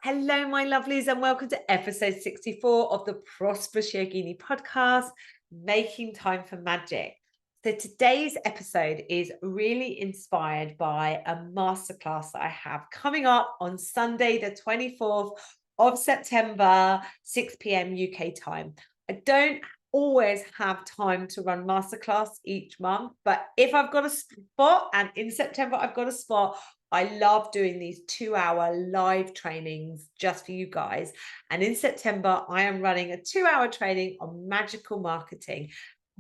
Hello, my lovelies, and welcome to episode 64 of the Prosperous Yogini podcast, Making Time for Magic. So, today's episode is really inspired by a masterclass that I have coming up on Sunday, the 24th of September, 6 p.m. UK time. I don't always have time to run masterclass each month, but if I've got a spot, and in September I've got a spot, I love doing these 2-hour live trainings just for you guys. And in September, I am running a 2-hour training on magical marketing,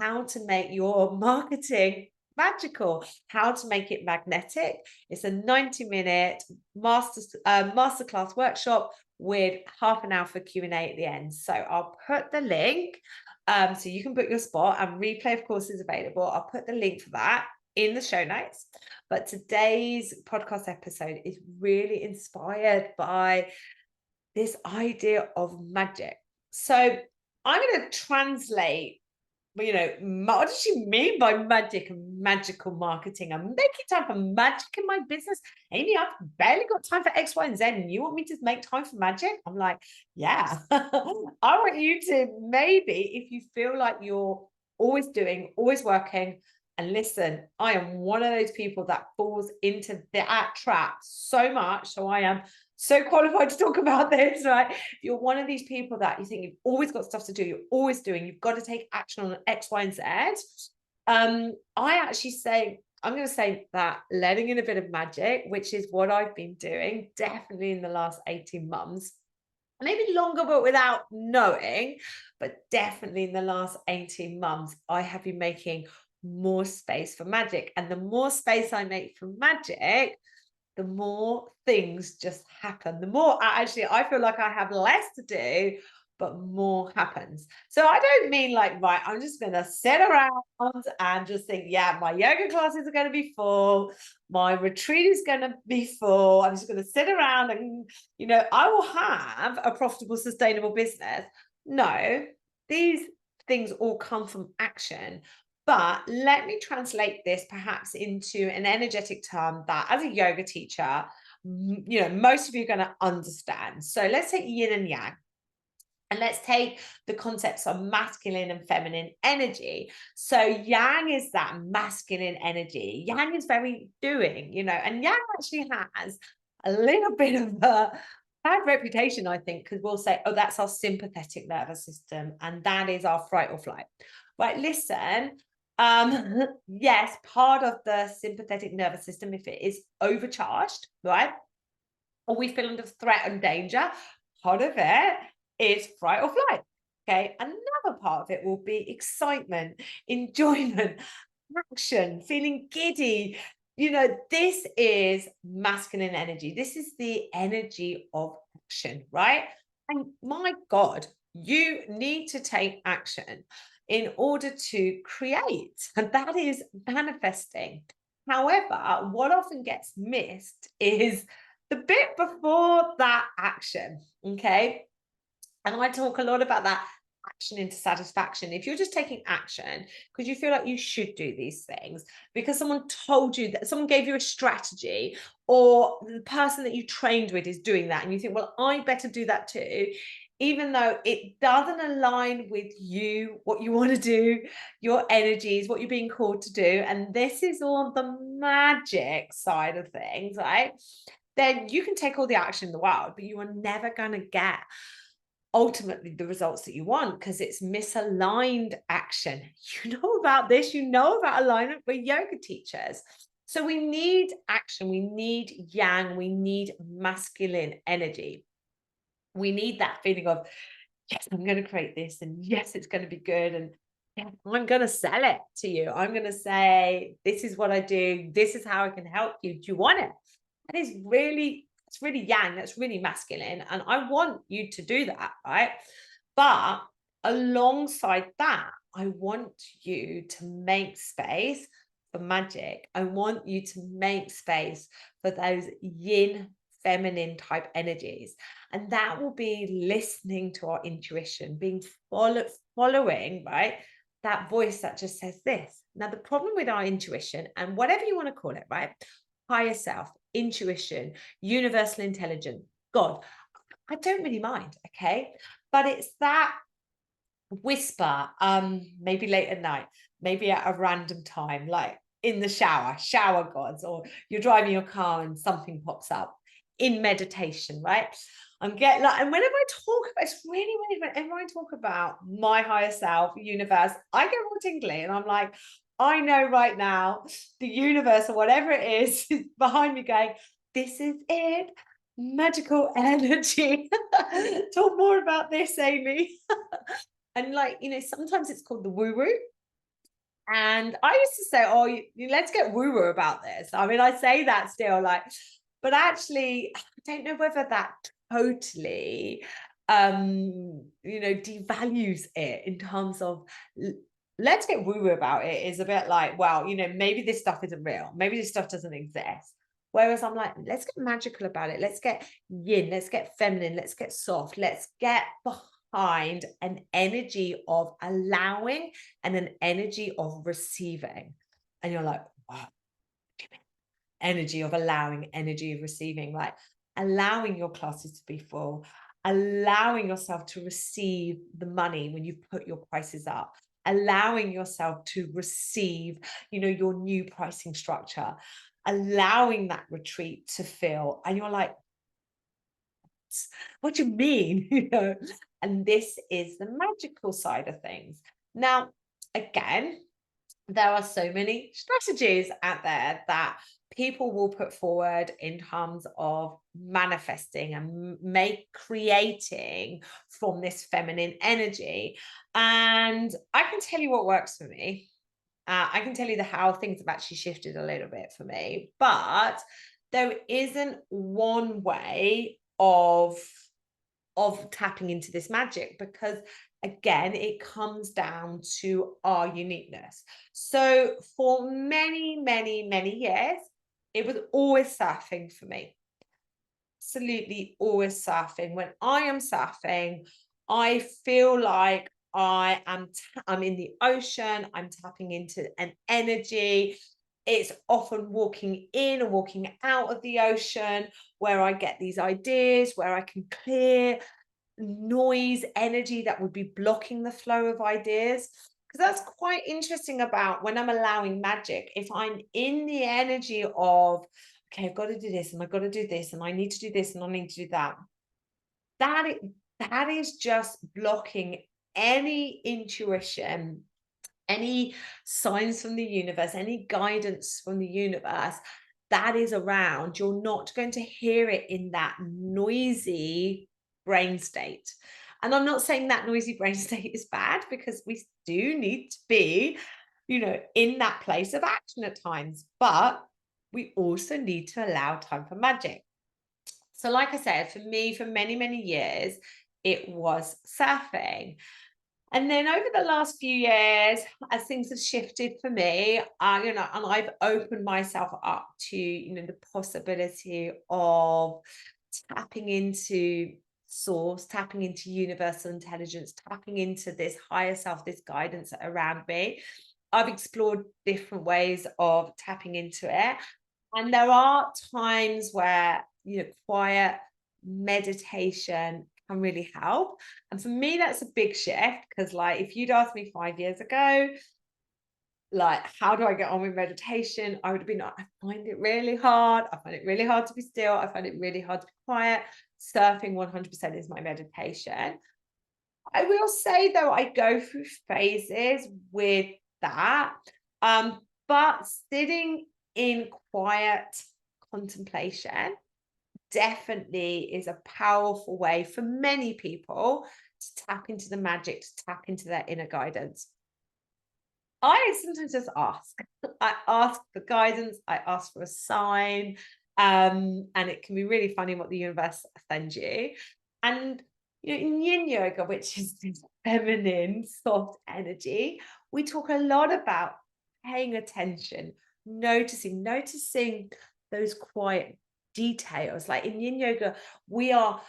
how to make your marketing magical, how to make it magnetic. It's a 90-minute masterclass workshop with half an hour for Q&A at the end. So I'll put the link so you can book your spot, and replay, of course, is available. I'll put the link for that in the show notes. But today's podcast episode is really inspired by this idea of magic. So I'm going to translate, what does she mean by magic and magical marketing? I'm making time for magic in my business. Amy, I've barely got time for X, Y, and Z, and you want me to make time for magic? I'm like, yeah. I want you to, maybe, if you feel like you're always doing, always working, and listen, I am one of those people that falls into that trap so much. So I am so qualified to talk about this, right? If you're one of these people that you think you've always got stuff to do, you're always doing, you've got to take action on X, Y, and Z. I actually say, I'm going to say that letting in a bit of magic, which is what I've been doing definitely in the last 18 months, maybe longer, but without knowing, but definitely in the last 18 months, I have been making more space for magic. And the more space I make for magic, the more things just happen. The more I feel like I have less to do, but more happens. So I don't mean like, right, I'm just going to sit around and just think, yeah, my yoga classes are going to be full. My retreat is going to be full. I'm just going to sit around and, I will have a profitable, sustainable business. No, these things all come from action. But let me translate this perhaps into an energetic term that, as a yoga teacher, most of you are going to understand. So let's take yin and yang. And let's take the concepts of masculine and feminine energy. So yang is that masculine energy. Yang is very doing, and yang actually has a little bit of a bad reputation, I think, because we'll say, oh, that's our sympathetic nervous system, and that is our fight or flight. Right, listen, yes, part of the sympathetic nervous system, if it is overcharged, right, or we feel under threat and danger, part of it is fight or flight. Okay, another part of it will be excitement, enjoyment, action, feeling giddy. This is masculine energy. This is the energy of action, right? And my God, you need to take action in order to create, and that is manifesting. However, what often gets missed is the bit before that action. Okay, and I talk a lot about that action into satisfaction. If you're just taking action because you feel like you should do these things, because someone told you, that someone gave you a strategy, or the person that you trained with is doing that, and you think, well, I better do that too, even though it doesn't align with you, what you want to do, your energies, what you're being called to do, and this is all the magic side of things, right? Then you can take all the action in the world, but you are never going to get ultimately the results that you want, because it's misaligned action. You know about this, you know about alignment. We're yoga teachers. So we need action, we need yang, we need masculine energy. We need that feeling of, yes, I'm going to create this, and yes, it's going to be good, and yeah, I'm going to sell it to you. I'm going to say, this is what I do, this is how I can help you. Do you want it? That is really, it's really yang, that's really masculine, and I want you to do that, right? But alongside that, I want you to make space for magic. I want you to make space for those yin feminine type energies, and that will be listening to our intuition, being following, right, that voice that just says this. Now, the problem with our intuition, and whatever you want to call it, right, higher self, intuition, universal intelligence, God, I don't really mind, okay? But it's that whisper, maybe late at night, maybe at a random time, like in the shower gods, or you're driving your car and something pops up in meditation, right? I'm getting like, and whenever I talk about, it's really weird, whenever I talk about my higher self, universe, I get more tingly, and I'm like, I know right now the universe or whatever it is behind me going, this is it, magical energy. Talk more about this, Amy. And like, sometimes it's called the woo-woo. And I used to say, oh, let's get woo-woo about this. I mean, I say that still, like, but actually, I don't know whether that totally, devalues it in terms of let's get woo-woo about it is a bit like, well, maybe this stuff isn't real. Maybe this stuff doesn't exist. Whereas I'm like, let's get magical about it. Let's get yin, let's get feminine, let's get soft, let's get behind an energy of allowing and an energy of receiving. And you're like, wow, what do you mean? Energy of allowing, energy of receiving, like allowing your classes to be full, allowing yourself to receive the money when you put your prices up, allowing yourself to receive, your new pricing structure, allowing that retreat to fill. And you're like, what do you mean? And this is the magical side of things. Now, again, there are so many strategies out there that people will put forward in terms of manifesting and creating from this feminine energy. And I can tell you what works for me. I can tell you how things have actually shifted a little bit for me, but there isn't one way of tapping into this magic, because again, it comes down to our uniqueness. So for many, many, many years, it was always surfing for me. Absolutely always surfing. When I am surfing, I feel like I'm in the ocean, I'm tapping into an energy. It's often walking in or walking out of the ocean where I get these ideas, where I can clear noise, energy that would be blocking the flow of ideas. Because that's quite interesting about when I'm allowing magic. If I'm in the energy of, okay, I've got to do this and I've got to do this and I need to do this and I need to do that, that is just blocking any intuition, any signs from the universe, any guidance from the universe that is around. You're not going to hear it in that noisy brain state. And I'm not saying that noisy brain state is bad, because we do need to be, in that place of action at times, but we also need to allow time for magic. So like I said, for me, for many, many years, it was surfing. And then over the last few years, as things have shifted for me, and I've opened myself up to, the possibility of tapping into source, tapping into universal intelligence, tapping into this higher self, this guidance around me. I've explored different ways of tapping into it. And there are times where, quiet meditation can really help. And for me, that's a big shift, because like if you'd asked me 5 years ago, like, how do I get on with meditation? I would have been like, I find it really hard. I find it really hard to be still. I find it really hard to be quiet. Surfing 100% is my meditation. I will say though, I go through phases with that. But sitting in quiet contemplation definitely is a powerful way for many people to tap into the magic, to tap into their inner guidance. I sometimes just ask. I ask for guidance, I ask for a sign, and it can be really funny what the universe sends you. And in yin yoga, which is this feminine, soft energy, we talk a lot about paying attention, noticing those quiet details. Like in yin yoga, we are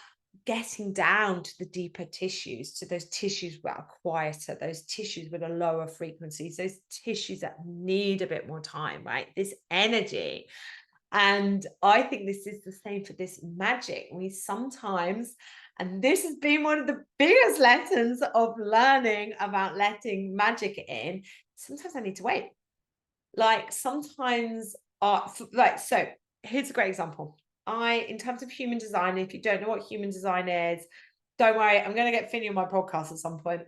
getting down to the deeper tissues, to those tissues that are quieter, those tissues with a lower frequencies, those tissues that need a bit more time, right? This energy. And I think this is the same for this magic. We sometimes And this has been one of the biggest lessons of learning about letting magic in. Sometimes I need to wait. Like sometimes, so here's a great example. In terms of human design, if you don't know what human design is, don't worry, I'm going to get Finney on my podcast at some point.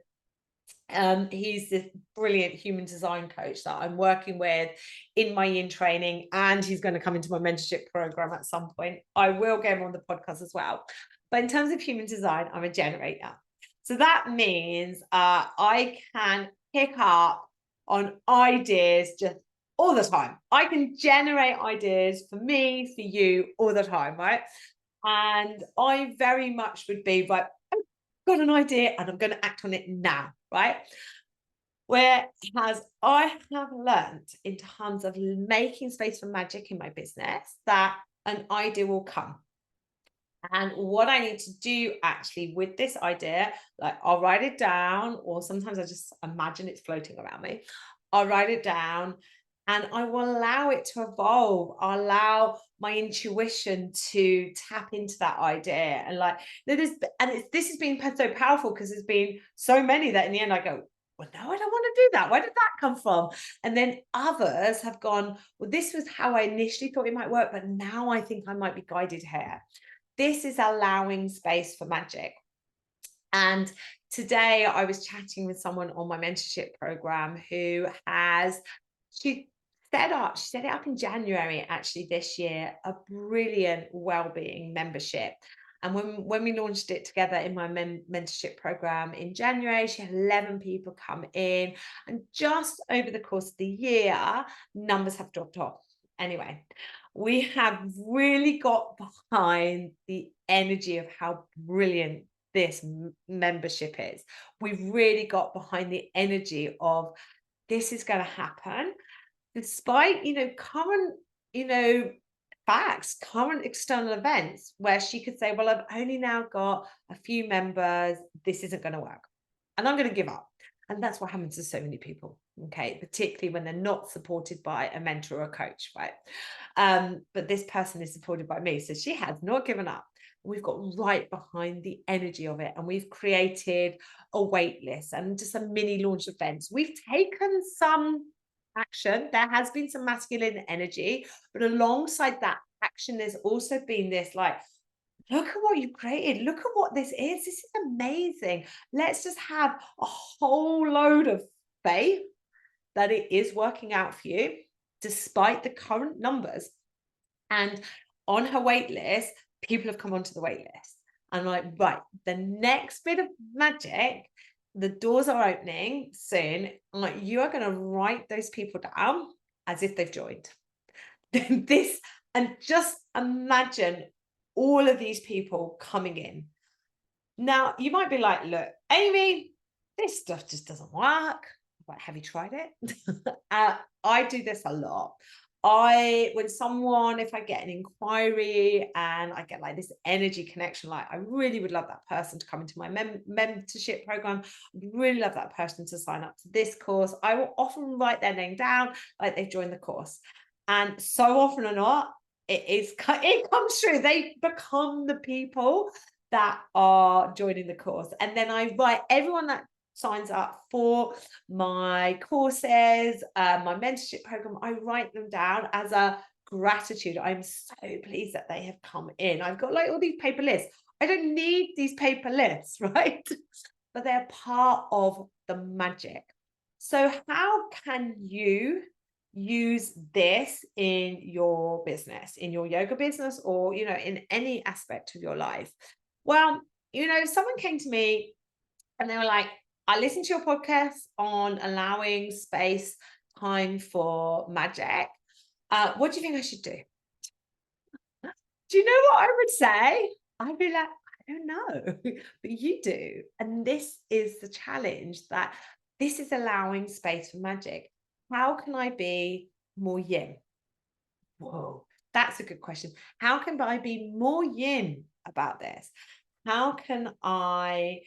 He's this brilliant human design coach that I'm working with in my Yin training, and he's going to come into my mentorship program at some point. I will get him on the podcast as well. But in terms of human design, I'm a generator. So that means I can pick up on ideas just all the time. I can generate ideas for me, for you, all the time, right? And I very much would be like, I've got an idea and I'm going to act on it now, right? Whereas I have learned in terms of making space for magic in my business that an idea will come. And what I need to do actually with this idea, like I'll write it down, or sometimes I just imagine it's floating around me. I'll write it down and I will allow it to evolve. I'll allow my intuition to tap into that idea. And like, this has been so powerful because there's been so many that in the end I go, well, no, I don't want to do that. Where did that come from? And then others have gone, well, this was how I initially thought it might work, but now I think I might be guided here. This is allowing space for magic. And today I was chatting with someone on my mentorship program who she set it up in January, actually this year, a brilliant well-being membership. And when we launched it together in my mentorship program in January, she had 11 people come in. And just over the course of the year, numbers have dropped off. Anyway, we have really got behind the energy of how brilliant this membership is. We've really got behind the energy of this is going to happen despite, current, facts, current external events where she could say, well, I've only now got a few members. This isn't going to work. And I'm going to give up. And that's what happens to so many people, okay, particularly when they're not supported by a mentor or a coach, right? But this person is supported by me. So she has not given up. We've got right behind the energy of it. And we've created a wait list and just a mini launch events. We've taken some action. There has been some masculine energy, but alongside that action, there's also been this like, look at what you've created. Look at what this is. This is amazing. Let's just have a whole load of faith that it is working out for you, despite the current numbers. And on her wait list, people have come onto the wait list. I'm like, right, the next bit of magic, the doors are opening soon. I'm like, you are going to write those people down as if they've joined. And just imagine all of these people coming in. Now, you might be like, look, Amy, this stuff just doesn't work. Like, have you tried it? I do this a lot. If I get an inquiry and I get like this energy connection, like I really would love that person to come into my mentorship program. I'd really love that person to sign up to this course. I will often write their name down like they've joined the course. And so often or not, it comes true. They become the people that are joining the course. And then I write everyone that signs up for my courses, my mentorship program, I write them down as a gratitude. I'm so pleased that they have come in. I've got like all these paper lists. I don't need these paper lists, right? But they're part of the magic. So how can you use this in your business, in your yoga business, or, in any aspect of your life? Well, someone came to me and they were like, I listened to your podcast on allowing space, time for magic. What do you think I should do? Do you know what I would say? I'd be like, I don't know, but you do. And this is the challenge, that this is allowing space for magic. How can I be more yin? Whoa, that's a good question. How can I be more yin about this? How can I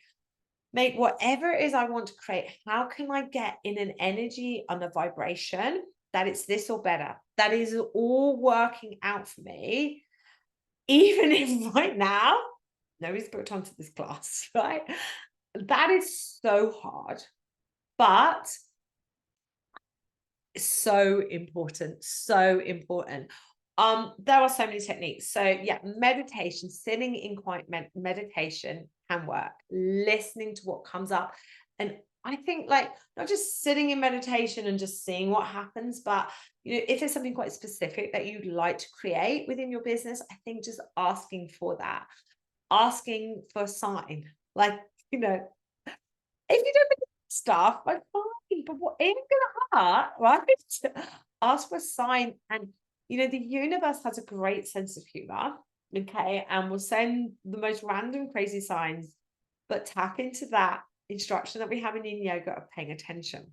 make whatever it is I want to create? How can I get in an energy and a vibration that it's this or better, that is all working out for me, even if right now Nobody's booked onto this class, right? That is so hard, but so important, so important. There are so many techniques. So yeah, meditation, sitting in quiet meditation can work. Listening to what comes up. And I think like not just sitting in meditation and just seeing what happens, but if there's something quite specific that you'd like to create within your business, I think just asking for that, asking for a sign. Like, if you don't believe stuff, like fine, but what ain't gonna hurt, right? Ask for a sign. And the universe has a great sense of humor, okay, and will send the most random crazy signs, but tap into that instruction that we have in yin yoga of paying attention.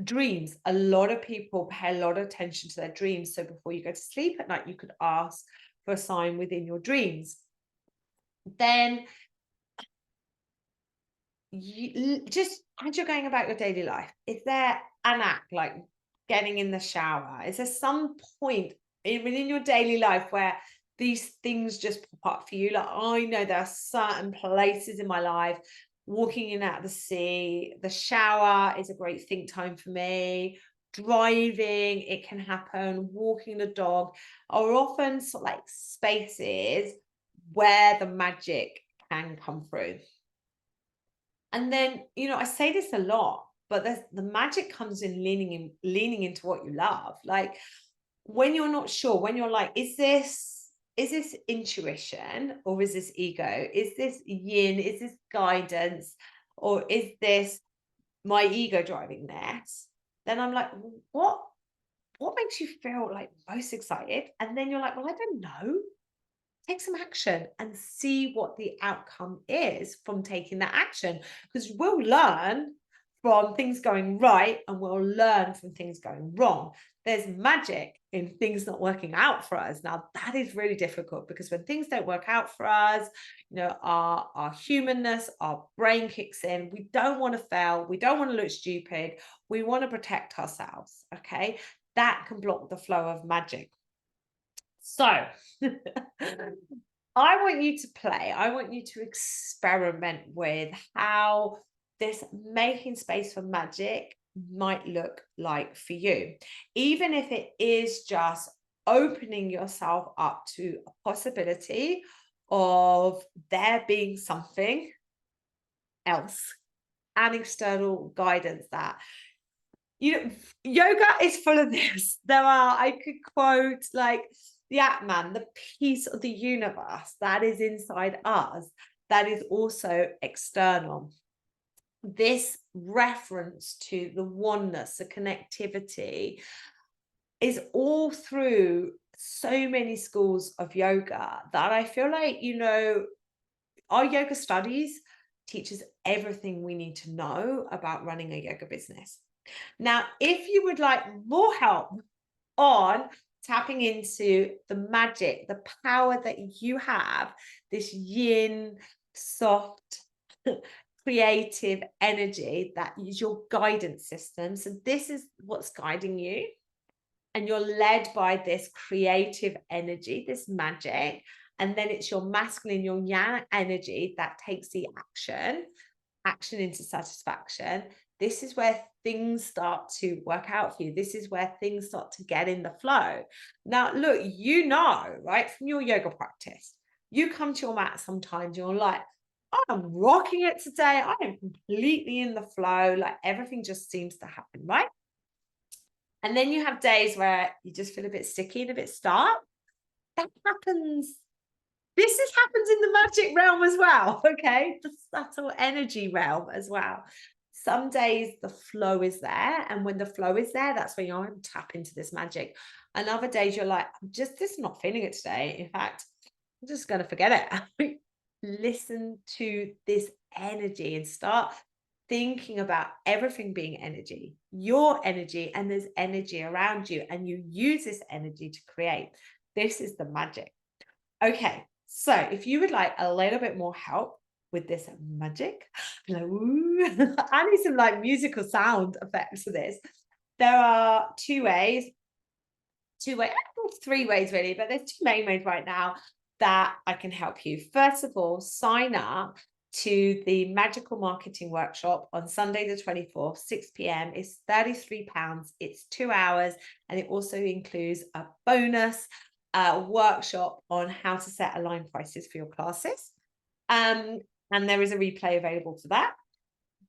Dreams, a lot of people pay a lot of attention to their dreams. So before you go to sleep at night, you could ask for a sign within your dreams. Then just as you're going about your daily life, is there an act like getting in the shower? Is there some point within your daily life where these things just pop up for you? Like, I know there are certain places in my life, walking in and out of the sea, the shower is a great think time for me. Driving, it can happen. Walking the dog are often sort of like spaces where the magic can come through. And then, I say this a lot, but the magic comes in leaning into what you love. Like when you're not sure, when you're like, is this intuition or is this ego? Is this yin? Is this guidance? Or is this my ego driving this? Then I'm like, what makes you feel like most excited? And then you're like, well, I don't know. Take some action and see what the outcome is from taking that action, because we'll learn from things going right and we'll learn from things going wrong. There's magic in things not working out for us. Now that is really difficult, because when things don't work out for us, our humanness, our brain kicks in. We don't want to fail, we don't want to look stupid, we want to protect ourselves. Okay, that can block the flow of magic. So I want you to play. I want you to experiment with how this making space for magic might look like for you. Even if it is just opening yourself up to a possibility of there being something else, an external guidance that yoga is full of this. I could quote like the AntMan, the piece of the universe that is inside us, that is also external. This reference to the oneness, the connectivity, is all through so many schools of yoga that I feel like, our yoga studies teaches everything we need to know about running a yoga business. Now, if you would like more help on tapping into the magic, the power that you have, this yin, soft, creative energy that is your guidance system. So this is what's guiding you. And you're led by this creative energy, this magic. And then it's your masculine, your yang energy that takes the action into satisfaction. This is where things start to work out for you. This is where things start to get in the flow. Now, look, right, from your yoga practice, you come to your mat sometimes, you're like, I'm rocking it today. I am completely in the flow. Like everything just seems to happen, right? And then you have days where you just feel a bit sticky and a bit stark. That happens. This happens in the magic realm as well, okay? The subtle energy realm as well. Some days the flow is there, and when the flow is there, that's when you're tap into this magic. And other days you're like, I'm just not feeling it today. In fact, I'm just going to forget it. Listen to this energy and start thinking about everything being energy, your energy, and there's energy around you, and you use this energy to create. This is the magic. Okay, so if you would like a little bit more help with this magic, like, ooh, I need some like musical sound effects for this. There are three ways really, but there's two main ways right now. that I can help you. First of all, sign up to the Magical Marketing Workshop on Sunday the 24th, 6 p.m. It's £33. It's 2 hours, and it also includes a bonus workshop on how to set aligned prices for your classes. And there is a replay available for that.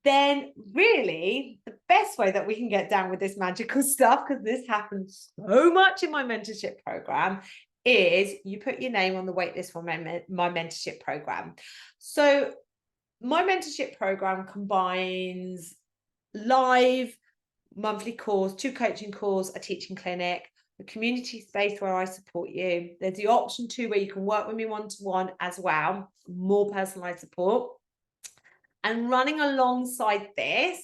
Then really the best way that we can get down with this magical stuff, because this happens so much in my mentorship program, is you put your name on the waitlist for my mentorship program. So my mentorship program combines live monthly calls, 2 coaching calls, a teaching clinic, a community space where I support you. There's the option too where you can work with me one-to-one as well, more personalized support. And running alongside this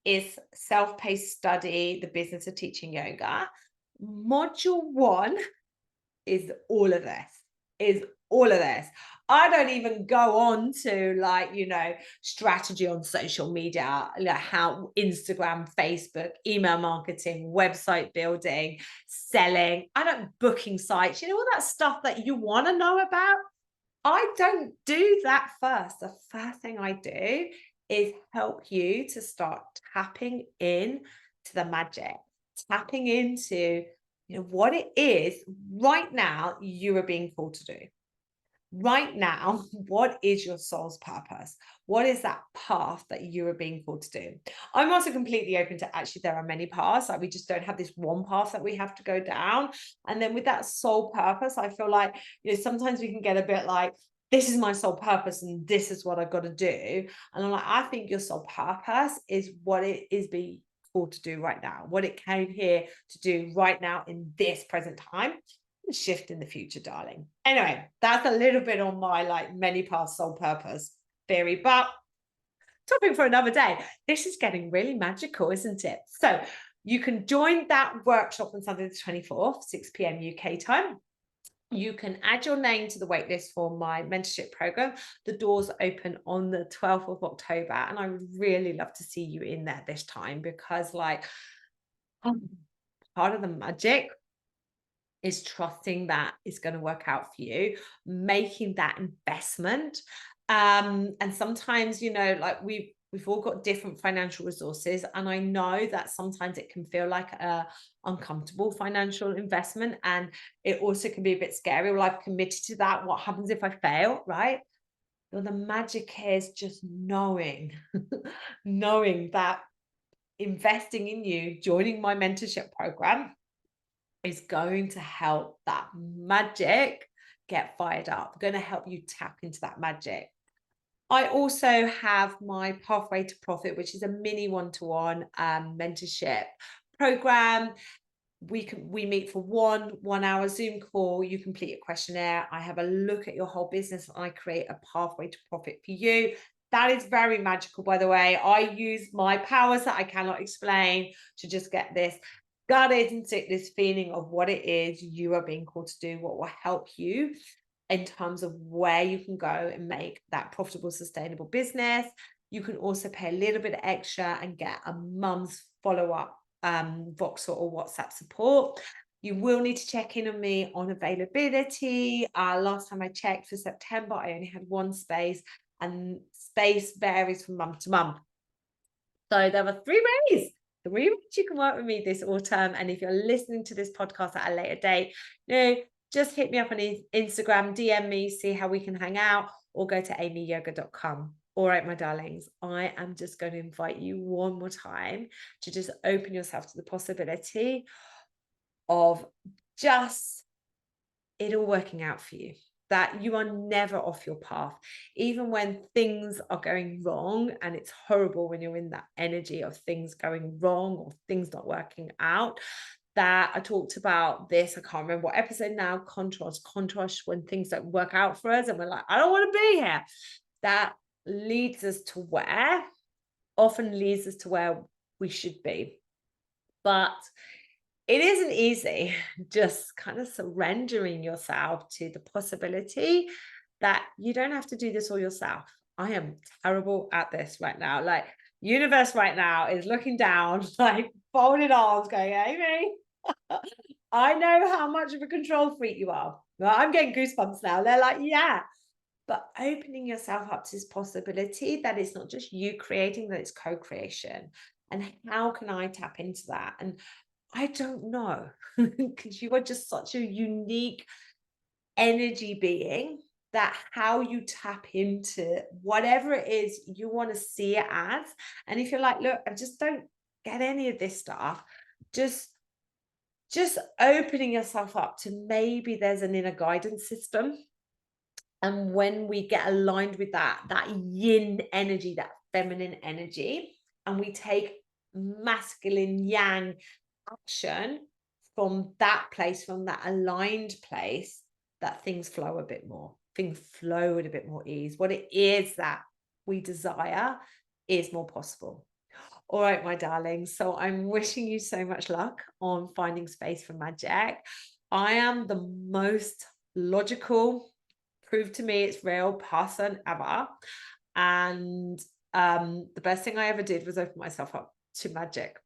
is self-paced study, the business of teaching yoga. Module 1 is all of this. I don't even go on to strategy on social media, like how Instagram, Facebook, email marketing, website building, selling. I don't booking sites, all that stuff that you want to know about. I don't do that first. The first thing I do is help you to start tapping in to the magic, tapping into what it is right now you are being called to do. Right now, what is your soul's purpose? What is that path that you are being called to do? I'm also completely open to actually there are many paths. Like we just don't have this one path that we have to go down. And then with that soul purpose, I feel like sometimes we can get a bit like, this is my soul purpose and this is what I've got to do. And I'm like, I think your soul purpose is what it is being called to do right now, what it came here to do right now in this present time. Shift in the future, darling. Anyway, that's a little bit on my many path soul purpose theory, but topic for another day. This is getting really magical, isn't it? So you can join that workshop on Sunday the 24th, 6 p.m. UK time. You can add your name to the waitlist for my mentorship program. The doors open on the 12th of October, and I would really love to see you in there this time, because part of the magic is trusting that it's going to work out for you, making that investment. And sometimes, we've all got different financial resources. And I know that sometimes it can feel like a uncomfortable financial investment. And it also can be a bit scary. Well, I've committed to that. What happens if I fail, right? Well, the magic is just knowing, knowing that investing in you, joining my mentorship program, is going to help that magic get fired up, going to help you tap into that magic. I also have my Pathway to Profit, which is a mini one-to-one mentorship program. We meet for one hour Zoom call. You complete a questionnaire. I have a look at your whole business and I create a pathway to profit for you. That is very magical, by the way. I use my powers that I cannot explain to just get this gutted and sick, this feeling of what it is you are being called to do, what will help you in terms of where you can go and make that profitable, sustainable business. You can also pay a little bit extra and get a month's follow-up Voxer or WhatsApp support. You will need to check in on me on availability. Last time I checked for September, I only had one space, and space varies from month to month. So there are 3 ways you can work with me this autumn. And if you're listening to this podcast at a later date, just hit me up on Instagram, DM me, see how we can hang out, or go to amyyoga.com. All right, my darlings, I am just going to invite you one more time to just open yourself to the possibility of just it all working out for you, that you are never off your path, even when things are going wrong. And it's horrible when you're in that energy of things going wrong or things not working out. That I talked about this, I can't remember what episode now, contrast when things don't work out for us and we're like, I don't want to be here. That often leads us to where we should be. But it isn't easy, just kind of surrendering yourself to the possibility that you don't have to do this all yourself. I am terrible at this right now. Universe right now is looking down, folded arms going, Amy, I know how much of a control freak you are. Well, I'm getting goosebumps now. They're like, yeah. But opening yourself up to this possibility that it's not just you creating, that it's co-creation. And how can I tap into that? And I don't know, because you are just such a unique energy being, that how you tap into whatever it is you want to see it as. And if you're like, look, I just don't get any of this stuff, just opening yourself up to maybe there's an inner guidance system. And when we get aligned with that yin energy, that feminine energy, and we take masculine yang action from that place, from that aligned place, that things flow a bit more. Things flow with a bit more ease. What it is that we desire is more possible. All right, my darlings. So I'm wishing you so much luck on finding space for magic. I am the most logical, prove to me it's real person ever. And the best thing I ever did was open myself up to magic.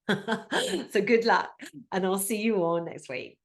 So good luck, and I'll see you all next week.